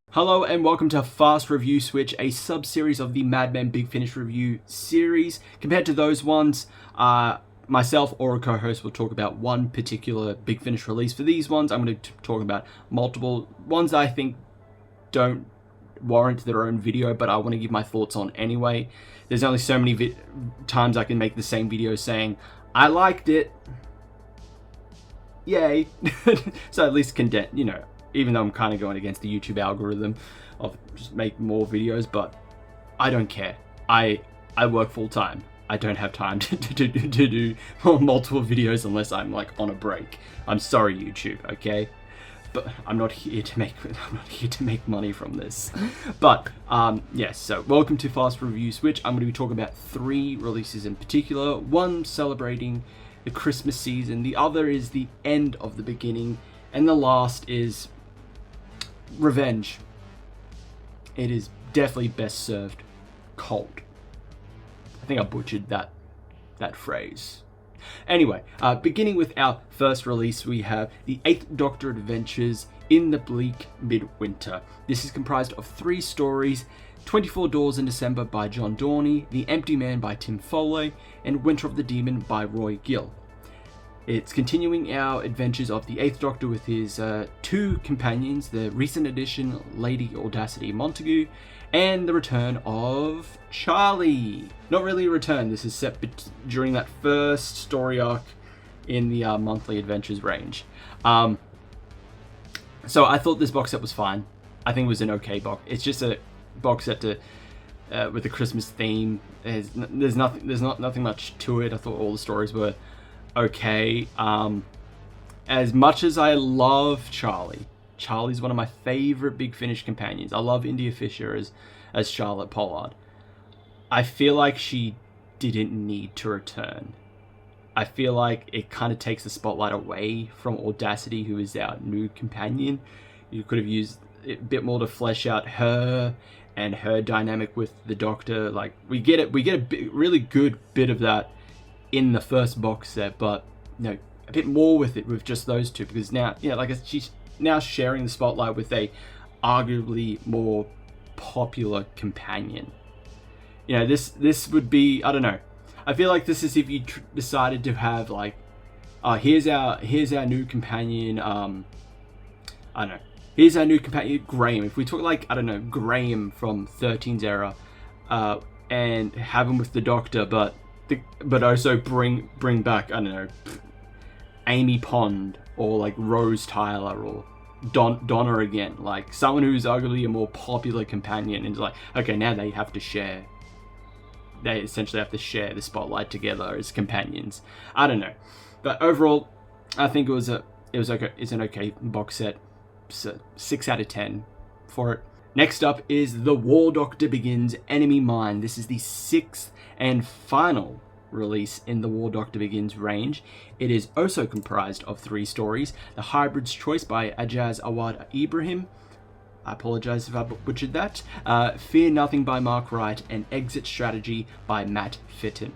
Hello and welcome to Fast Review Switch, a sub-series of the Mad Men Big Finish review series. Compared to those ones, myself or a co-host will talk about one particular Big Finish release. For these ones, I'm going to talk about multiple ones that I think don't warrant their own video, but I want to give my thoughts on anyway. There's only so many times I can make the same video saying, I liked it, yay. So at least condense, even though I'm kind of going against the YouTube algorithm of just make more videos, but I don't care. I work full time. I don't have time to do multiple videos unless I'm like on a break. I'm sorry, YouTube, okay? But I'm not here to make money from this. But yes, so welcome to Fast Review Switch. I'm going to be talking about 3 releases in particular. One celebrating the Christmas season, the other is the end of the beginning, and the last is revenge. It is definitely best served cold. I think I butchered that phrase. Anyway, beginning with our first release, we have the 8th Doctor Adventures in the Bleak Midwinter. This is comprised of 3 stories: 24 Doors in December by John Dorney, The Empty Man by Tim Foley, and Winter of the Demon by Roy Gill. It's continuing our adventures of the 8th Doctor with his 2 companions, the recent addition Lady Audacity Montague, and the return of Charlie. Not really a return, this is set during that first story arc in the monthly adventures range. So I thought this box set was fine. I think it was an okay box. It's just a box set with a Christmas theme. There's nothing much to it. I thought all the stories were okay. As much as I love Charlie's one of my favorite Big Finish companions. I love India Fisher as Charlotte Pollard. I feel like she didn't need to return. I feel like it kind of takes the spotlight away from Audacity, who is our new companion. You could have used a bit more to flesh out her and her dynamic with the Doctor. Like we get a really good bit of that in the first box set, but a bit more with it with just those two, because now she's now sharing the spotlight with a arguably more popular companion. This would be, I don't know, I feel like this is if you decided to have like here's our new companion, I don't know, here's our new companion Graham. If we took like, I don't know, Graham from 13's era and have him with the Doctor, but also bring back, I don't know, Amy Pond or like Rose Tyler or Donna again, like someone who's arguably a more popular companion, and it's like, okay, now they essentially have to share the spotlight together as companions. I don't know, but overall, I think it was okay. It's an okay box set. So 6 out of 10 for it. Next up is The War Doctor Begins Enemy Mine. This is the 6th and final release in the War Doctor Begins range. It is also comprised of 3 stories: The Hybrid's Choice by Ajaz Awad Ibrahim, I apologize if I butchered that, Fear Nothing by Mark Wright, and Exit Strategy by Matt Fitton.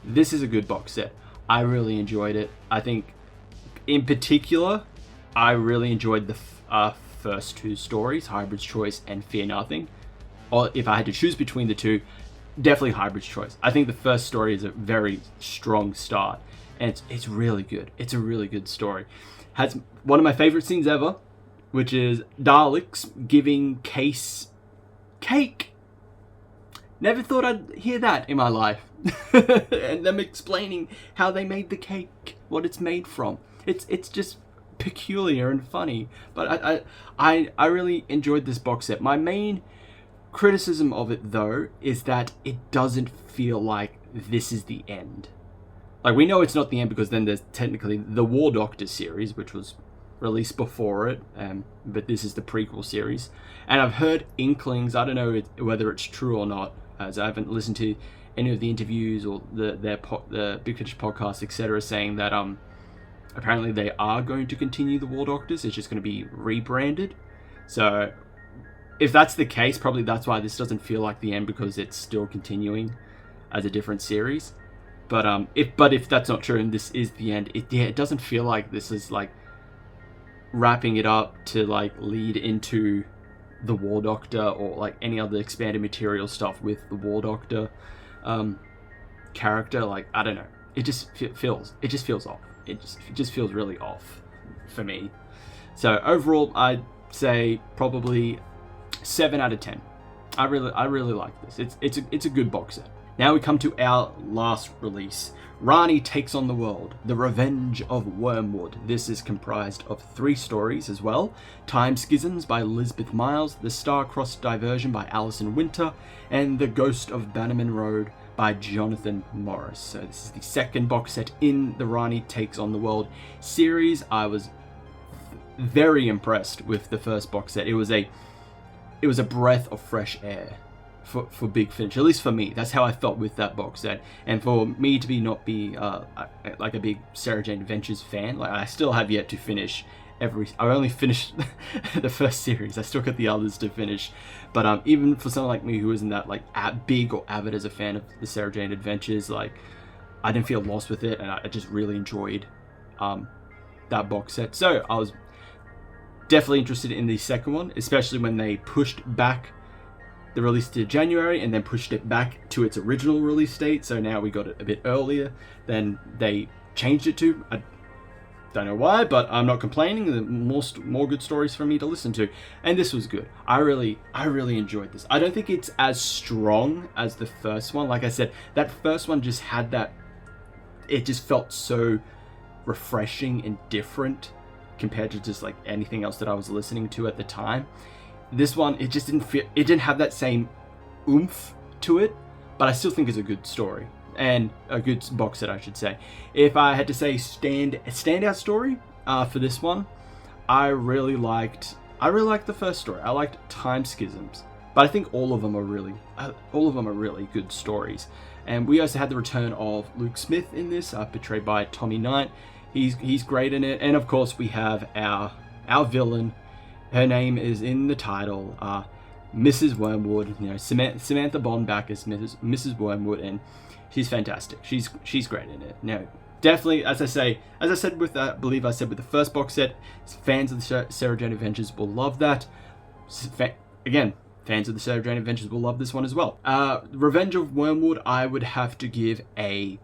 This is a good box set. I really enjoyed it. I think in particular I really enjoyed the first 2 stories, Hybrid's Choice and Fear Nothing. Or if I had to choose between the 2, definitely Hybrid's Choice. I think the first story is a very strong start, and it's really good. It's a really good story. Has one of my favorite scenes ever, which is Daleks giving Case cake. Never thought I'd hear that in my life. And them explaining how they made the cake, what it's made from. It's just peculiar and funny. But I really enjoyed this box set. My main criticism of it, though, is that it doesn't feel like this is the end. Like, we know it's not the end because then there's technically the War Doctor series, which was released before it, but this is the prequel series. And I've heard inklings, I don't know whether it's true or not, as I haven't listened to any of the interviews or the Big Finish podcast, etc., saying that apparently they are going to continue the War Doctors. It's just going to be rebranded. So if that's the case, probably that's why this doesn't feel like the end, because it's still continuing as a different series. But if that's not true and this is the end, it doesn't feel like this is like wrapping it up to like lead into the War Doctor or like any other expanded material stuff with the War Doctor character. Like, I don't know, it just feels off. It just feels really off for me. So overall, I'd say probably 7 out of 10. I really like this. It's a good box set. Now we come to our last release. Rani Takes on the World, The Revenge of Wormwood. This is comprised of 3 stories as well. Time Schisms by Elizabeth Miles, The Star-Crossed Diversion by Alison Winter, and The Ghost of Bannerman Road by Jonathan Morris. So this is the second box set in the Rani Takes on the World series. I was very impressed with the first box set. It was a breath of fresh air for Big Finish, at least for me. That's how I felt with that box set. And for me to not be like a big Sarah Jane Adventures fan, like I still have yet to finish I only finished the first series. I still got the others to finish. But even for someone like me who isn't that like big or avid as a fan of the Sarah Jane Adventures, like I didn't feel lost with it, and I just really enjoyed that box set. So I was definitely interested in the second one, especially when they pushed back the release to January and then pushed it back to its original release date. So now we got it a bit earlier than they changed it to. I don't know why, but I'm not complaining. More good stories for me to listen to, and this was good. I really enjoyed this. I don't think it's as strong as the first one. Like I said, that first one just had that. It just felt so refreshing and different compared to just like anything else that I was listening to at the time. This one, it just didn't feel, it didn't have that same oomph to it, but I still think it's a good story and a good box set, I should say. If I had to say standout story for this one, I really liked the first story. I liked Time Schisms, but I think all of them are really good stories. And we also had the return of Luke Smith in this, portrayed by Tommy Knight. He's great in it, and of course we have our villain. Her name is in the title, Mrs. Wormwood. You know, Samantha Bond back as Mrs. Wormwood, and she's fantastic. She's great in it. Now, definitely, as I said with I believe I said with the first box set, fans of the Sarah Jane Adventures will love that. Again, fans of the Sarah Jane Adventures will love this one as well. Revenge of Wormwood, I would have to give a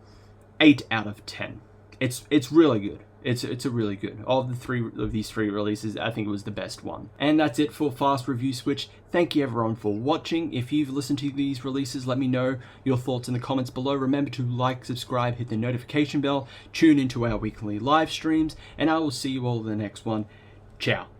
8 out of 10. It's really good. It's a really good. Of these three releases, I think it was the best one. And that's it for Fast Review Switch. Thank you everyone for watching. If you've listened to these releases, let me know your thoughts in the comments below. Remember to like, subscribe, hit the notification bell, tune into our weekly live streams, and I will see you all in the next one. Ciao.